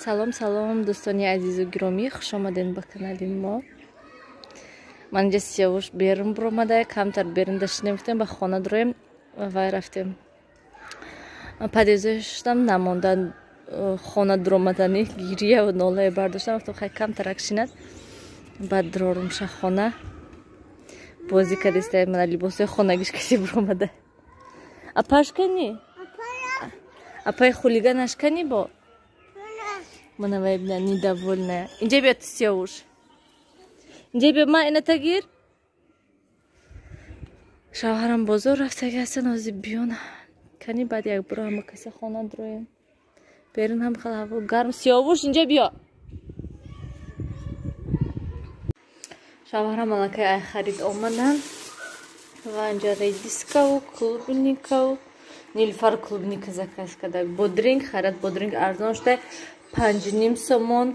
Салом салом дӯстони азизу гиромӣ, хуш омадед ба канали мо. Ман инҷа Сиёвуш берун биромада, камтар берун даштем, гуфтем ба хона дуроем ва рафтем. Падезоштам намондан хона дуромадани гирия ва нолае бардоштам, гуфтам хай камтарак шинад. Баъд дурорумша хона. Бозӣ кадеста мана либосои хонагиш каси биромада. Апашкани? Апай хулиганашкани бо? Мана вайбна недовольная. Инҷа бия Сиёвуш. Инҷа бия ма ината гир. Шавҳарам бозор рафтага ҳастан, ҳозир биён. Кани баъд як буро ҳама каси хона дуроем. Берун ҳам хел ҳаво гарм. Сиёвуш инҷа биё. Шавҳарам аллакай ай харид омадан. Ва инҷа редискаву клубникаву нилфар клубника заказ кардак. Бодринг харад, бодринг арзон шуда 5.5 сомон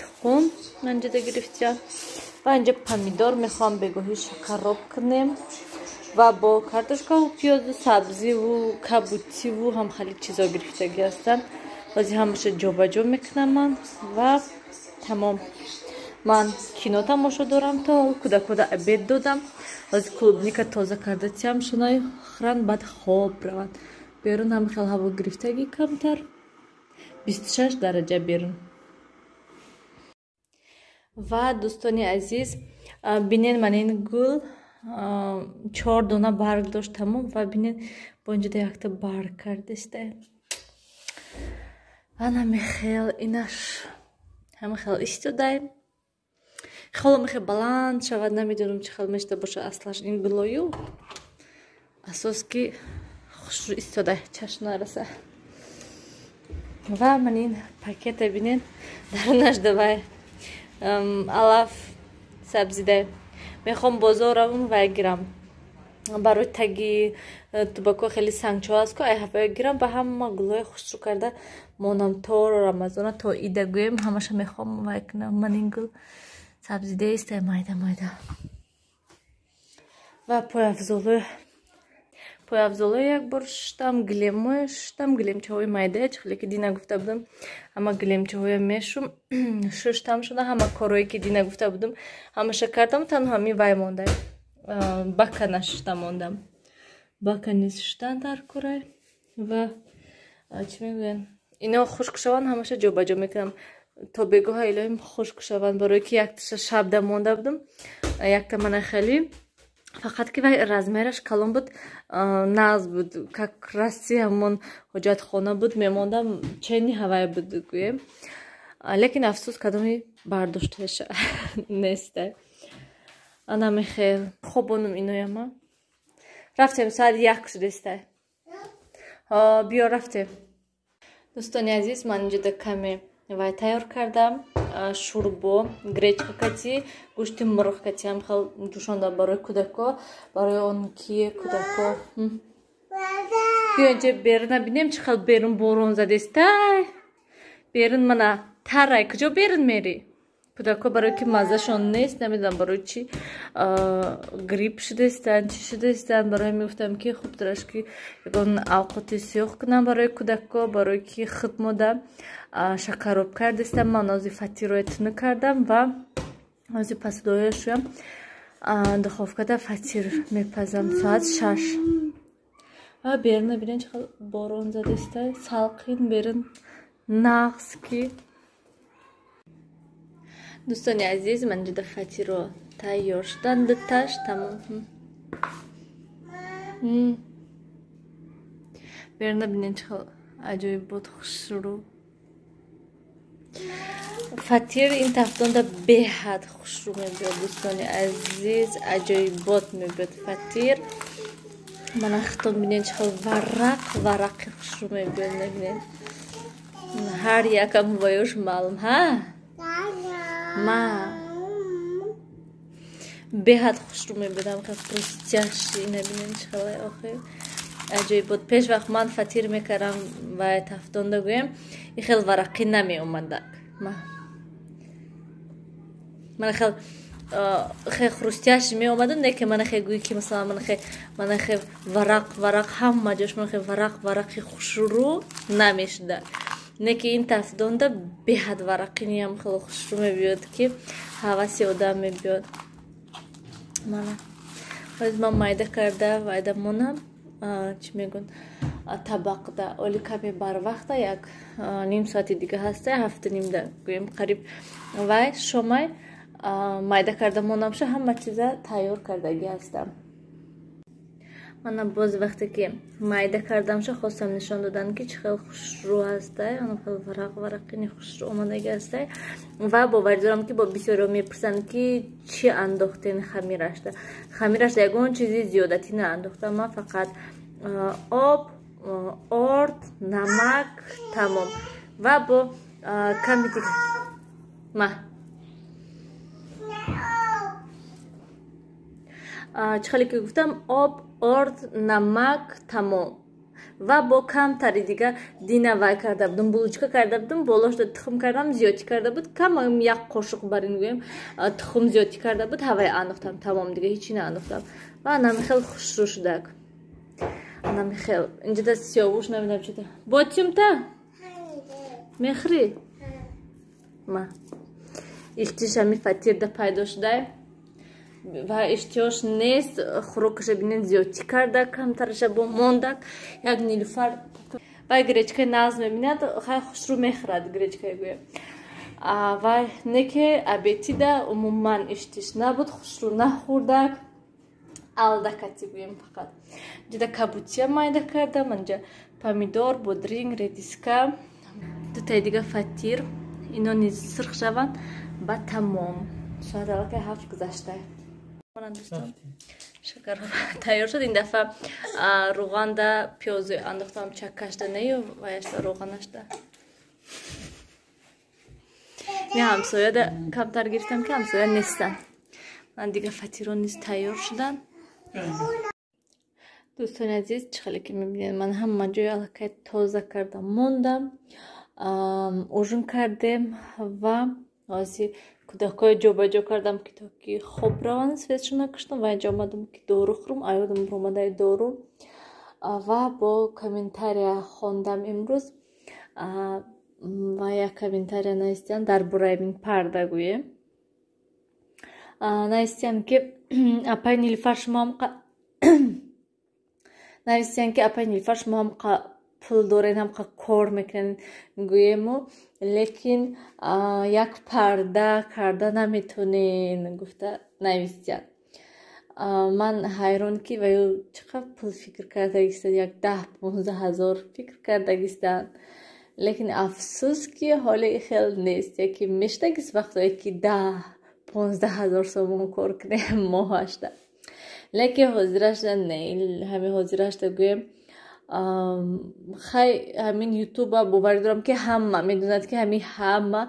тухм инҷа гирифтем. Ва инҷа помидор мехоҳам бегоҳӣ шакароб кунем. Ва бо картошкаву пиёзу сабзиву кабутиву ҳам хеле чизо гирифтагӣ ҳастанд. ҳозир ҳамаша ҷобаҷо мекунам ман ва тамом. Ман кино тамошо дорам, то кӯдакода обед додам. ҳозир клубника тоза кардатиам шунаи хӯранд, баъд хоб раванд. Берун ҳам хел ҳаво гирифтагӣ камтар. 26 дараҷа берун. Ва дӯстони азиз, бинен ман ин гул 4 дона барг дошт тамом. Ва бинен бо инҷода якта барг кардеста. Ана мехел инаш ҳама хел истодай. Хело мехел баланд шавад, намедонам чӣ хел мешуда боша аслаш ин гулою. Асос ки хушрӯ истодай, чашм нараса. Ва ман ин пакета бинен дарунаш давай алаф сабзидай. Мехоҳам бозор равам ва гирам. Барои таги тубако хеле сангчо аст ко ай ҳафа гирам ба ҳама гулҳои хушрӯ карда монам то рамазона то ида гӯем ҳамаша мехоҳам вай кунам. Ман ин гул сабзидеистай майда майда. Ва пойафзоло як бор шуштам, гилемоя шуштам, гилемчаҳои майдая чихеле ки дина гуфта будам, ҳама гилемчаҳоя мешум шуштам шуда, ҳама корое ки дина гуфта будам ҳамаша кардам, танҳо ҳамин вай монда. Бакана шуштам мондам. Бака низ шуштан дар курай ва чӣ мегӯянд, ино хушк шаванд ҳамаша ҷобаҷо мекунам то бегоҳа илоҳим хушк шаванд. Барое ки якта шабда монда будам, якта мана хеле фақат ки вай размераш калон буд, нағз буд, как раси ҳамон ҳоҷатхона буд, мемондам чени ҳавай буд гӯем. Лекин афсӯс кадоми бардошташа нестай. Ана мехел хобонум инояма. Рафтем соат 1 шудестай. Биё рафтем. Дӯстони азиз, ман инҷода каме вай тайёр кардам. Шурбо, гречка кати, гӯшти мурғ кати ҳам хел ҷӯшондам барои кӯдако, барои он ки кӯдако. Биё инҷа берун бинем чӣ хел берун борон задестай. Берун мана тарай, куҷо берун мери? Кӯдако барои ки маззашон нест, намедонам барои чи грипп шудестанд, чӣ шудестанд. Барои мегуфтам ки хуб тураш ки ягон авқоти сиёҳ кунам барои кӯдако, барои ки худ мода шакароб кардестам. Ман ҳозир фатироя туну кардам ва ҳозир посудоя шӯям духовкада фатир мепазам соат 6. Ва берун бинен чӣ хел борон задестай, салқин берун нағз ки. Дӯстони азиз, ман инҷода фатиро тайёр шудан дуташ тамом. Берун бинен чӣ хел аҷоиб буд, хушрӯ. Фатир ин тафтонда беҳад хушрӯ мебиёд. Дӯстони азиз, аҷоибот мебиёд фатир. Мана хитон бинен чӣ хел варақи хушрӯ мебиёд. мебинед ҳар якам ҳувоёш маълум ҳа? Ма беҳад хушрӯ мебиёдам ки хрустяши набинем чӣ хел охир аҷоибот. Пеш вақт ман фатир мекардам ва тафтонда гӯем ин хел варақӣ намеомадак. Мана хел хрустяши меомаду, не ки мана хел гӯи ки масалан мана хел варақ ҳама ҷош мана хел варақи хушрӯ намешуда. не ки ин тафт донда беҳад варақиниам хеле хушрӯ мебиёд ки ҳаваси одам мебиёд. мана ҳозир ман майда карда вайда монам чӣ мегӯн табақда оли каме барвақта як ним соати дига ҳаста 7:30 гӯем қариб вай шомай майда карда монамша ҳама чиза тайёр кардагӣ ҳастам. мана боз вақте ки майда кардамша хостам нишон додан ки чӣ хел хушрӯ ҳастай хел варақини хушрӯ омадагӣ ҳастай ва боварӣ дорам ки бо бисёриҳо мепурсанд ки чӣ андохтен хамирашда. Хамирашда ягон чизи зиёдатӣ наандохтам. Ман фақат об, орд, намак, тамом ва бо ками чӣ хеле ки гуфтам об, орд, намак, тамом ва бо камтари дига дина вай карда будам. Булочка карда будам, болошда тухм кардам, зиёдӣ карда буд, камам як қошуқ барин гӯем тухм зиёдӣ карда буд, ҳавай андохтам. Тамом дига ҳечи наандохтам ва нами хел хушрӯ шудак. нами хел инҷода сиёвуш намедам чида ботюмта мехри ма иштиш ҳами фатирда пайдо шудай ва иштиёш нест. хӯрокаша бинед зиёдӣ карда, камтараша бо мондак. як нилуфар вай гречкаи нағз мебинад, хай хушрӯ мехӯрад гречкаи гӯем. вай не ки абетида умуман иштиш набуд, хушрӯ нахӯрдак, алдакати гӯем. фақат ҷуда кабутия майда кардам, анҷа помидор, бодринг, редиска, дутаи дига фатир, ино низ сирх шаванд ба тамом. соат аллакай 7 гузаштай. Дӯстон шакарҳо тайёр шуд. ин дафъа руғанда пиёзу андохтам чаккашда неё ваяшда руғанашда. ме ҳамсояда камтар гирифтам ки ҳамсоя нестан. ман дига фатиро низ тайёр шудан. дӯстони азиз чӣ хеле ки мебинед ман ҳама ҷои аллакай тоза кардам мондам, ужин кардем ва ҳозир кӯдакҳои ҷобаҷо кардам ки то ки хоб раванд, светшон накаштам ва инҷа омадам ки дору хӯрам. аёдам омадаи дору ва бо комментария хондам имрӯз ва як комментария нависиданд дар бораи мин парда гӯем. нависиданд ки апай нилуфар шумо ҳам пул дорен, ҳам кор мекунен гӯему, лекин як парда карда наметонен гуфта нависиданд. ман ҳайрон ки ваю чиқадр пул фикр кардагистанд, як 10-15 ҳазор фикр кардагистанд, лекин афсӯс ки ҳоли хел нест. яки мешдагист вақтое ки 10-15 ҳазор сомон кор кунем моҳашда, лекин ҳозирашда не. ҳами ҳозирашда гӯем хай ҳамин ютуба боварӣ дорам ки ҳама медонад ки ҳами ҳама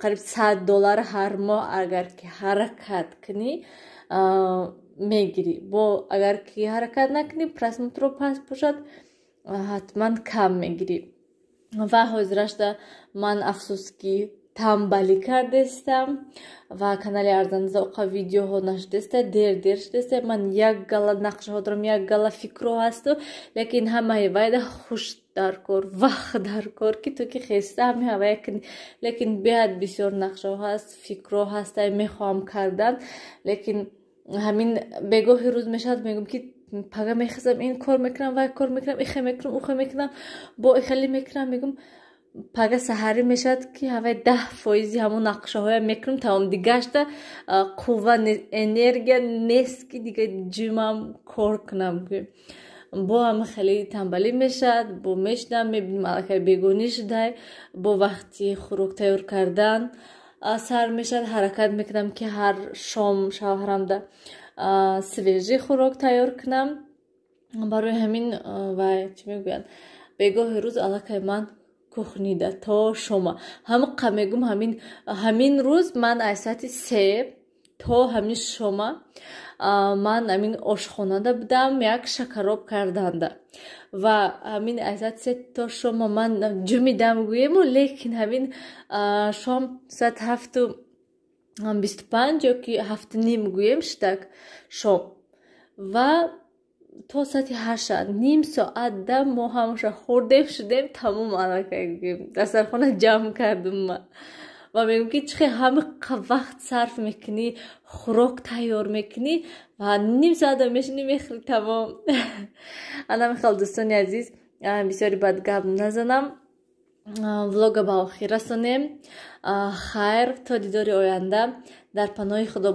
қариб $100 ҳар моҳ агар ки ҳаракат кунӣ мегирӣ. бо агар ки ҳаракат накунӣ, просмотро паст бошад, ҳатман кам мегирӣ. ва ҳозирашда ман афсӯс ки тамбалӣ кардестам ва канали арзанзоқа видеоҳо нашудеста, дер шудеста. ман як гала нақшаҳо дорам, як гала фикрҳо ҳасту, лекин ҳамаи вайда хуш дар кор, вақт дар кор ки ту ки хеста ҳами ҳавая кунӣ. лекин беҳад бисёр нақшаҳо ҳаст, фикрҳо ҳастай мехоҳам кардан, лекин ҳамин бегоҳи рӯз мешавад мегӯм ки пага мехезам, ин кор мекунам, вай кор мекунам, ихе мекунам, ухе мекунам, бо ихелӣ мекунам, мегӯм пага саҳарӣ мешавад ки ҳавай 10% ҳамон нақшаҳоя мекунам. тамом дигашта қувва энергия нест ки дига ҷимам кор кунам. бо ҳама хеле тамбалӣ мешавад, бо мешдам мебинам аллакай бегонӣ шудай, бо вақти хӯрок тайёр кардан сар мешавад. ҳаракат мекунам ки ҳар шом шавҳарамда свежи хӯрок тайёр кунам. барои ҳамин вай чӣ мегӯянд бегоҳи рӯз аллакай ман кухнида то шома ҳамқа мегӯм ҳамин рӯз ман аз соати 3 то ҳамин шома ман ҳамин ошхонада будам, як шакароб карданда ва ҳамин аз соати 3 то шома ман ҷумидам гӯему, лекин ҳамин шом соати 7:25 ё ки 7:30 гӯем шудак шом ва تا ساعت 8 نیم ساعت دم ما همشه خوردیم شدیم تمام علکه دسترخوان جمع کردم ما و میگم که چه همه وقت صرف میکنی خوراک تیار میکنی و نیم ساعت میشنی میخوری تمام. انا میخوال دوستانی عزیز بسیاری بد گپ نزنم، влога ба охир расонем. Хайр, то дидори оянда. Дар паноҳи Худо.